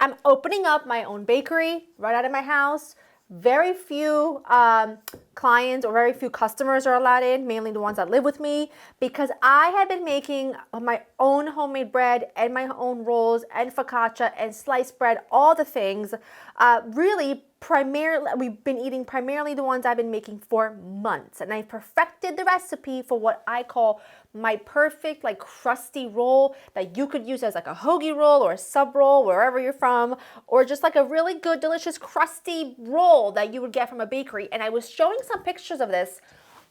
I'm opening up my own bakery right out of my house. Very few clients or very few customers are allowed in, mainly the ones that live with me, because I have been making my own homemade bread and my own rolls and focaccia and sliced bread, all the things. Really, primarily, we've been eating primarily the ones I've been making for months, and I perfected the recipe for what I call my perfect like crusty roll that you could use as like a hoagie roll or a sub roll wherever you're from, or just like a really good delicious crusty roll that you would get from a bakery. And I was showing some pictures of this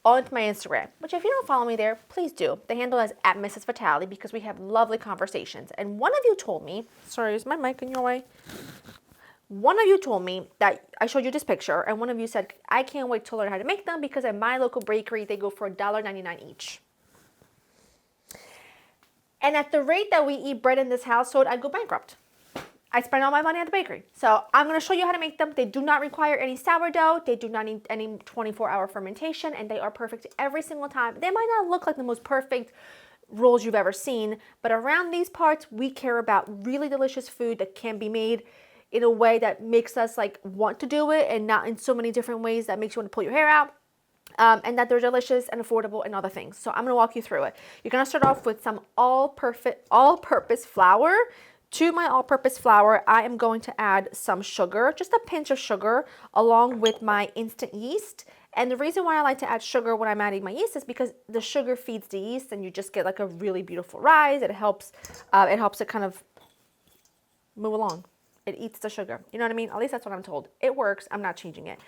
on my Instagram, which if you don't follow me there, please do. The handle is @Mrs. Vitale because we have lovely conversations. And one of you told me, sorry, is my mic in your way? One of you told me that I showed you this picture, and one of you said, I can't wait to learn how to make them because at my local bakery, they go for $1.99 each. And at the rate that we eat bread in this household, I go bankrupt. I spend all my money at the bakery. So I'm going to show you how to make them. They do not require any sourdough. They do not need any 24-hour fermentation, and they are perfect every single time. They might not look like the most perfect rolls you've ever seen, but around these parts, we care about really delicious food that can be made in a way that makes us like want to do it, and not in so many different ways that makes you want to pull your hair out. And that they're delicious and affordable and other things. So I'm going to walk you through it. You're going to start off with some all-purpose flour. To my all-purpose flour, I am going to add some sugar, just a pinch of sugar, along with my instant yeast. And the reason why I like to add sugar when I'm adding my yeast is because the sugar feeds the yeast, and you just get like a really beautiful rise. It helps it kind of move along. It eats the sugar. You know what I mean? At least that's what I'm told. It works. I'm not changing it.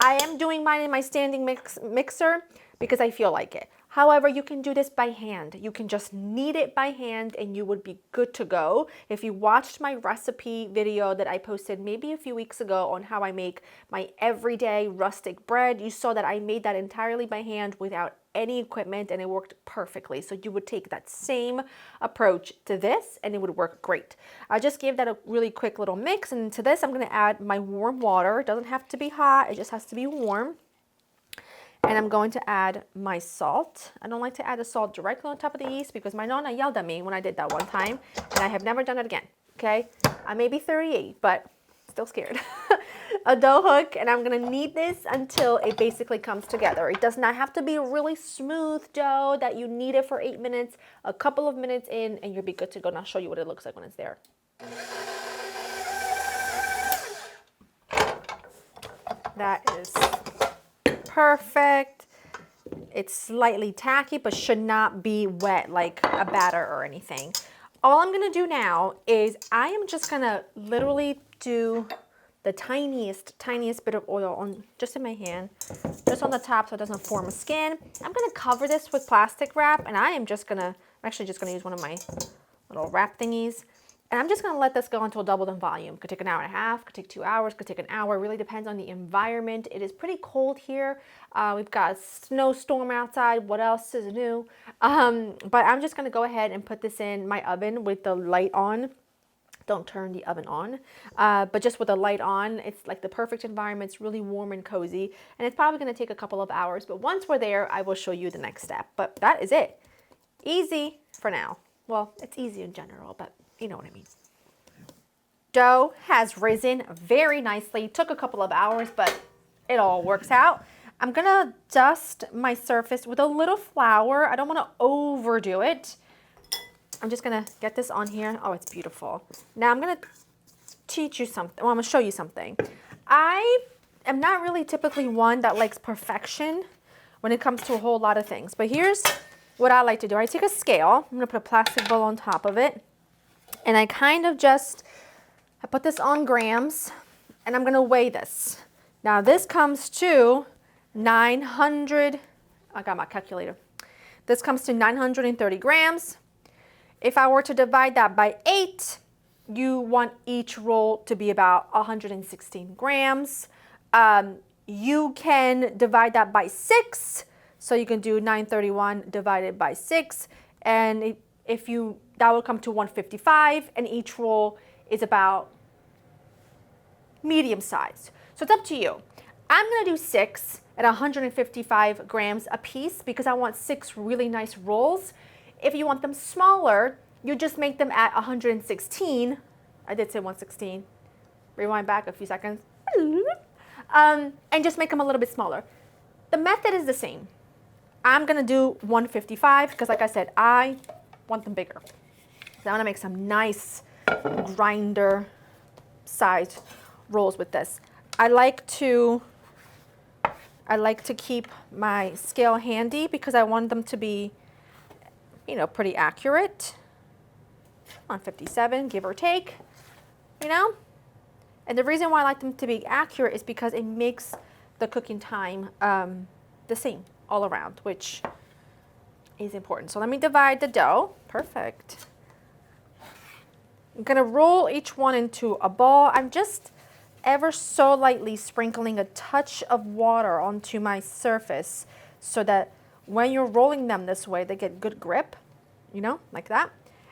I am doing mine in my standing mixer because I feel like it. However, you can do this by hand. You can just knead it by hand and you would be good to go. If you watched my recipe video that I posted maybe a few weeks ago on how I make my everyday rustic bread, you saw that I made that entirely by hand without any equipment, and it worked perfectly. So you would take that same approach to this and it would work great. I just gave that a really quick little mix, and to this I'm going to add my warm water. It doesn't have to be hot, it just has to be warm. And I'm going to add my salt. I don't like to add the salt directly on top of the yeast because my nonna yelled at me when I did that one time, and I have never done it again, okay? I may be 38, but still scared. A dough hook, and I'm gonna knead this until it basically comes together. It does not have to be a really smooth dough that you knead it for 8 minutes. A couple of minutes in and you'll be good to go. And I'll show you what it looks like when it's there. That is perfect. It's slightly tacky, but should not be wet like a batter or anything. All I'm gonna do now is I am just gonna literally do the tiniest bit of oil on just in my hand, just on the top so it doesn't form a skin. I'm gonna cover this with plastic wrap, and I'm actually just gonna use one of my little wrap thingies. And I'm just gonna let this go until doubled in volume. Could take an hour and a half, could take 2 hours, could take an hour. It really depends on the environment. It is pretty cold here. We've got a snowstorm outside. What else is new? But I'm just gonna go ahead and put this in my oven with the light on. Don't turn the oven on, but just with the light on, it's like the perfect environment. It's really warm and cozy, and it's probably gonna take a couple of hours, but once we're there, I will show you the next step. But that is it. Easy for now. Well, it's easy in general, but you know what I mean. Dough has risen very nicely. Took a couple of hours, but it all works out. I'm gonna dust my surface with a little flour. I don't wanna overdo it. I'm just gonna get this on here. Oh, it's beautiful. Now I'm gonna teach you something. Well, I'm gonna show you something. I am not really typically one that likes perfection when it comes to a whole lot of things, but here's what I like to do. I take a scale. I'm gonna put a plastic bowl on top of it, and I kind of I put this on grams, and I'm gonna weigh this. Now this comes to 900, I got my calculator. This comes to 930 grams. If I were to divide that by 8, you want each roll to be about 116 grams. You can divide that by 6, so you can do 931 divided by 6, and that will come to 155, and each roll is about medium size. So it's up to you. I'm gonna do 6 at 155 grams a piece because I want 6 really nice rolls. If you want them smaller, you just make them at 116 I did say 116. Rewind back a few seconds. And just make them a little bit smaller. The method is the same. I'm gonna do 155 because like I said, I want them bigger. So I'm gonna make some nice grinder sized rolls with this. I like to keep my scale handy because I want them to be, you know, pretty accurate. 157, give or take, you know? And the reason why I like them to be accurate is because it makes the cooking time the same all around, which is important. So let me divide the dough. Perfect. I'm gonna roll each one into a ball. I'm just ever so lightly sprinkling a touch of water onto my surface so that when you're rolling them this way, they get good grip, you know, like that.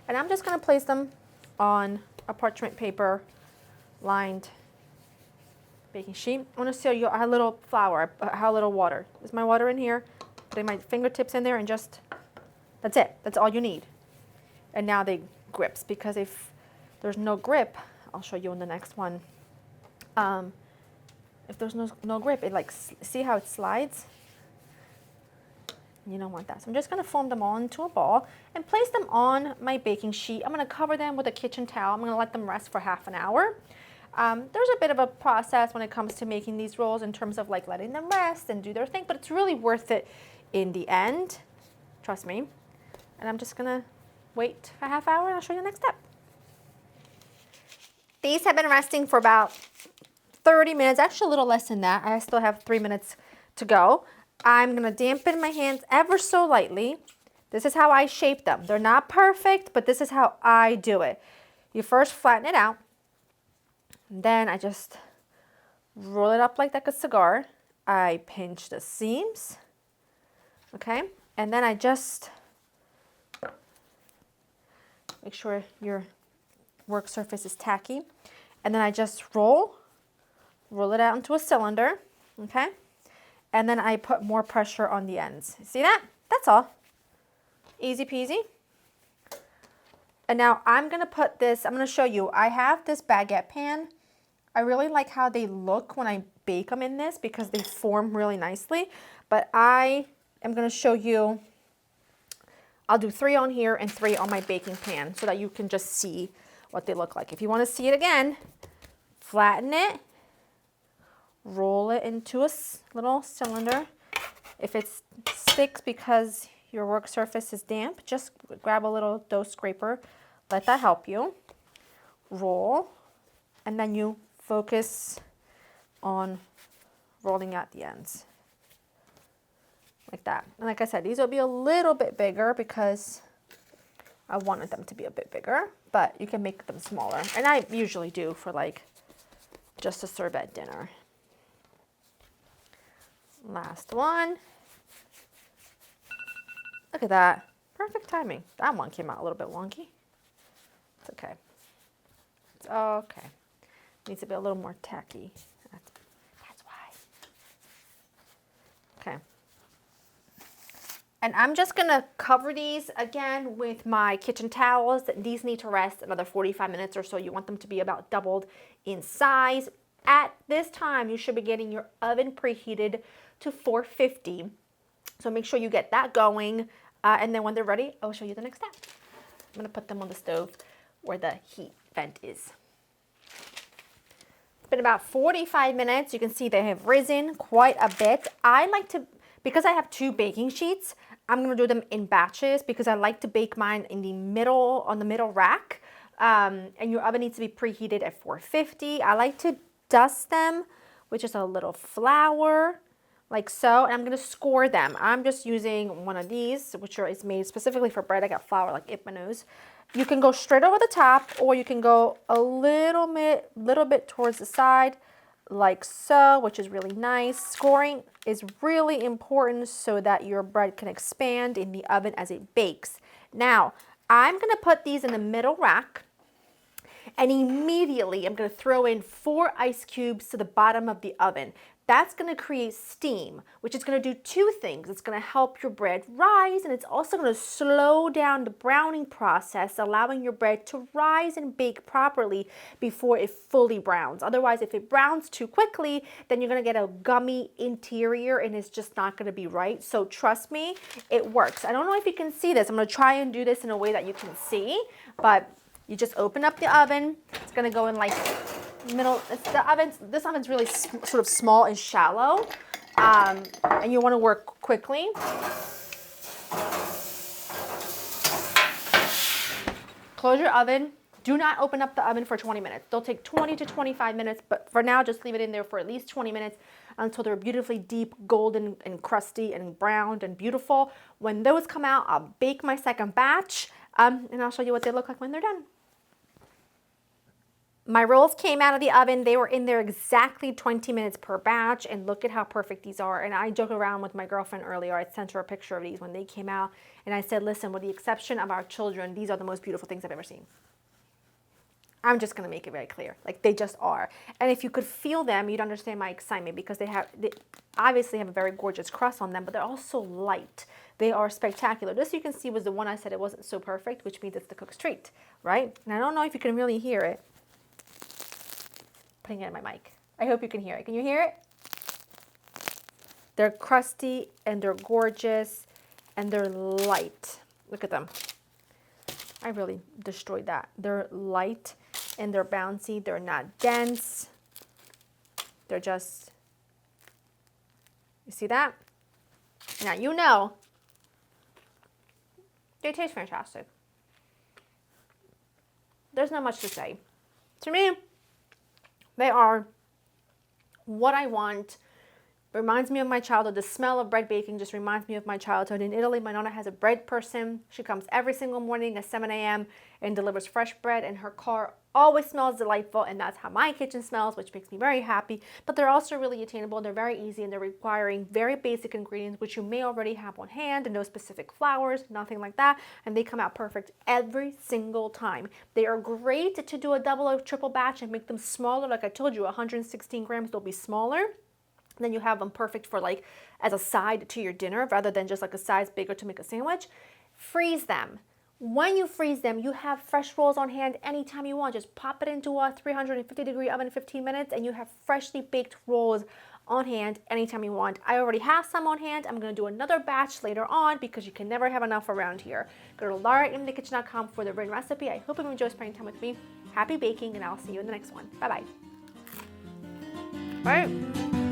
And I'm just gonna place them on a parchment paper lined baking sheet. I want to show you how little flour, how little water. Is my water in here? Putting my fingertips in there and just, that's it. That's all you need. And now they grips, because if there's no grip, I'll show you in the next one. If there's no grip, it like, see how it slides? You don't want that. So I'm just going to foam them all into a ball and place them on my baking sheet. I'm going to cover them with a kitchen towel. I'm going to let them rest for half an hour. There's a bit of a process when it comes to making these rolls in terms of like letting them rest and do their thing, but it's really worth it in the end. Trust me. And I'm just going to wait for a half hour and I'll show you the next step. These have been resting for about 30 minutes, actually a little less than that. I still have 3 minutes to go. I'm going to dampen my hands ever so lightly. This is how I shape them. They're not perfect, but this is how I do it. You first flatten it out. Then I just roll it up like a cigar. I pinch the seams, okay? And then I just make sure your work surface is tacky. And then I just roll it out into a cylinder, okay? And then I put more pressure on the ends. See that? That's all. Easy peasy. And now I'm gonna put this, I'm gonna show you, I have this baguette pan. I really like how they look when I bake them in this because they form really nicely. But I am gonna show you, I'll do 3 on here and 3 on my baking pan so that you can just see what they look like. If you wanna see it again, flatten it, roll it into a little cylinder. If it sticks because your work surface is damp, just grab a little dough scraper, let that help you. Roll, and then you focus on rolling out the ends. Like that. And like I said, these will be a little bit bigger because I wanted them to be a bit bigger, but you can make them smaller. And I usually do for like just to serve at dinner. Last one. Look at that. Perfect timing. That one came out a little bit wonky. It's okay. It's okay. Needs to be a little more tacky. That's why. Okay. And I'm just gonna cover these again with my kitchen towels. These need to rest another 45 minutes or so. You want them to be about doubled in size. At this time, you should be getting your oven preheated to 450. So make sure you get that going. And then when they're ready, I'll show you the next step. I'm gonna put them on the stove where the heat vent is. It's been about 45 minutes. You can see they have risen quite a bit. I like to, because I have 2 baking sheets, I'm gonna do them in batches because I like to bake mine in the middle, on the middle rack. And your oven needs to be preheated at 450. I like to dust them with just a little flour, like so, and I'm gonna score them. I'm just using one of these, which is made specifically for bread. I got flour like Ipmanu's. You can go straight over the top, or you can go a little bit towards the side, like so, which is really nice. Scoring is really important so that your bread can expand in the oven as it bakes. Now, I'm gonna put these in the middle rack, and immediately I'm gonna throw in 4 ice cubes to the bottom of the oven. That's going to create steam, which is going to do two things. It's going to help your bread rise, and it's also going to slow down the browning process, allowing your bread to rise and bake properly before it fully browns. Otherwise, if it browns too quickly, then you're going to get a gummy interior, and it's just not going to be right. So trust me, it works. I don't know if you can see this. I'm going to try and do this in a way that you can see, but you just open up the oven. It's going to go in like middle. This oven's really sort of small and shallow, and you want to work quickly. Close your oven. Do not open up the oven for 20 minutes. They'll take 20 to 25 minutes, but for now, just leave it in there for at least 20 minutes until they're beautifully deep, golden, and crusty, and browned, and beautiful. When those come out, I'll bake my second batch, and I'll show you what they look like when they're done. My rolls came out of the oven. They were in there exactly 20 minutes per batch, and look at how perfect these are. And I joked around with my girlfriend earlier. I sent her a picture of these when they came out, and I said, listen, with the exception of our children, these are the most beautiful things I've ever seen. I'm just going to make it very clear. Like, they just are. And if you could feel them, you'd understand my excitement, because they obviously have a very gorgeous crust on them, but they're also light. They are spectacular. This, you can see, was the one I said it wasn't so perfect, which means it's the cook's treat, right? And I don't know if you can really hear it. Putting it in my mic. I hope you can hear it. Can you hear it? They're crusty, and they're gorgeous, and they're light. Look at them. I really destroyed that. They're light, and they're bouncy. They're not dense. They're just, you see that? Now you know they taste fantastic. There's not much to say. To me, they are what I want. Reminds me of my childhood. The smell of bread baking just reminds me of my childhood. In Italy, my nonna has a bread person. She comes every single morning at 7 a.m. and delivers fresh bread, and her car always smells delightful, and that's how my kitchen smells, which makes me very happy. But they're also really attainable. They're very easy, and they're requiring very basic ingredients, which you may already have on hand, and no specific flours, nothing like that, and they come out perfect every single time. They are great to do a double or triple batch and make them smaller. Like I told you, 116 grams, they'll be smaller. Then you have them perfect for like as a side to your dinner rather than just like a size bigger to make a sandwich. Freeze them. When you freeze them, you have fresh rolls on hand anytime you want. Just pop it into a 350-degree oven in 15 minutes, and you have freshly baked rolls on hand anytime you want. I already have some on hand. I'm going to do another batch later on because you can never have enough around here. Go to laurainthekitchen.com for the written recipe. I hope you enjoy spending time with me. Happy baking, and I'll see you in the next one. Bye-bye. Bye.